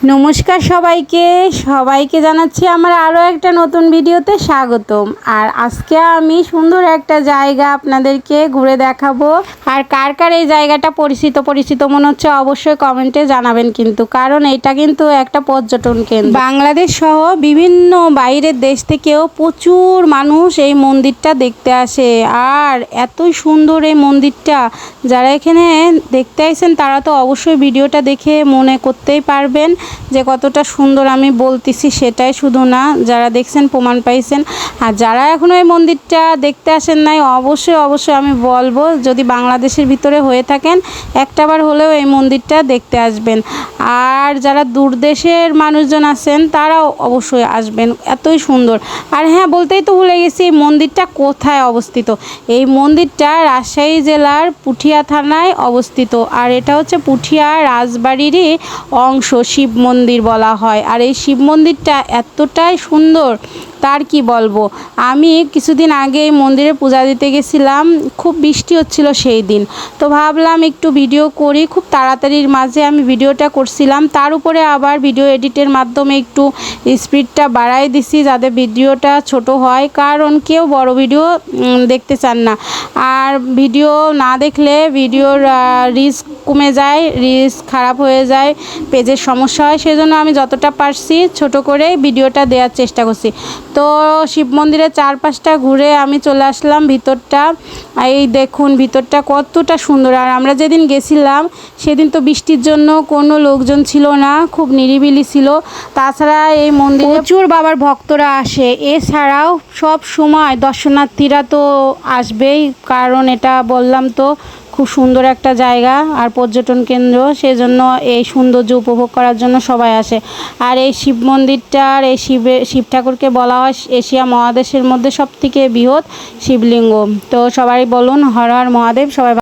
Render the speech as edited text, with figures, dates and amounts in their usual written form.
নমস্কার সবাইকে জানাচ্ছি আমার আরও একটা নতুন ভিডিওতে স্বাগতম। আর আজকে আমি সুন্দর একটা জায়গা আপনাদেরকে ঘুরে দেখাবো। আর কার কার এই জায়গাটা পরিচিত মনে হচ্ছে অবশ্যই কমেন্টে জানাবেন কিন্তু, কারণ এটা কিন্তু একটা পর্যটন কেন্দ্র। বাংলাদেশ সহ বিভিন্ন বাইরের দেশ থেকেও প্রচুর মানুষ এই মন্দিরটা দেখতে আসে। আর এতই সুন্দর এই মন্দিরটা, যারা এখানে দেখতে আসেন তারা তো অবশ্যই ভিডিওটা দেখে মনে করতেই পারবেন যে কতটা সুন্দর। আমি বলতেছি সেটাই শুধু না, যারা দেখছেন প্রমাণ পাইছেন। আর যারা এখনও এই মন্দিরটা দেখতে আসেন নাই, অবশ্যই আমি বলবো যদি বাংলাদেশের ভিতরে হয়ে থাকেন একটাবার হলেও এই মন্দিরটা দেখতে আসবেন। আর যারা দূরদেশের মানুষজন আছেন তারাও অবশ্যই আসবেন, এতই সুন্দর। আর হ্যাঁ, বলতেই তো ভুলে গেছি, এই মন্দিরটা কোথায় অবস্থিত। এই মন্দিরটা রাজশাহী জেলার পুঠিয়া থানায় অবস্থিত। আর এটা হচ্ছে পুঠিয়া রাজবাড়িরই অংশ, শিব মন্দির বলা হয়। আর এই শিব মন্দিরটা এতটাই সুন্দর তার কি বলবো। আমি কিছুদিন আগে এই মন্দিরে পূজা দিতে গেছিলাম, খুব বৃষ্টি হচ্ছিল সেই দিন, তো ভাবলাম একটু ভিডিও করি। খুব তাড়াতাড়ির মাঝে আমি ভিডিওটা করছিলাম, তার উপরে আবার ভিডিও এডিটের মাধ্যমে একটু স্পিডটা বাড়াই দিছি যাতে ভিডিওটা ছোট হয়, কারণ কেউ বড় ভিডিও দেখতে চান না। আর ভিডিও না দেখলে ভিডিওর রিচ কমে যায়, রিচ খারাপ হয়ে যায়, পেজের সমস্যা হয়। সেজন্য আমি যতটা পারছি ছোট করে ভিডিওটা দেওয়ার চেষ্টা করছি। তো শিব মন্দিরের চারপাশটা ঘুরে আমি চলে আসলাম ভিতরটা। এই দেখুন ভিতরটা কতটা সুন্দর। আর আমরা যেদিন গেছিলাম সেদিন তো বৃষ্টির জন্য কোনো লোকজন ছিল না, খুব নিরিবিলি ছিল। তাছাড়া এই মন্দিরে প্রচুর বাবার ভক্তরা আসে। এছাড়াও সব সময় দর্শনার্থীরা তো আসবেই, কারণ এটা বললাম তো খুব সুন্দর একটা জায়গা আর পর্যটন কেন্দ্র, সেজন্য এই সৌন্দর্য উপভোগ করার জন্য সবাই আসে। আর এই শিব মন্দিরটার এই শিব ঠাকুরকে বলা হয় এশিয়া মহাদেশের মধ্যে সবথেকে বৃহৎ শিবলিঙ্গ। তো সবাই বলুন হর হর মহাদেব। সবাই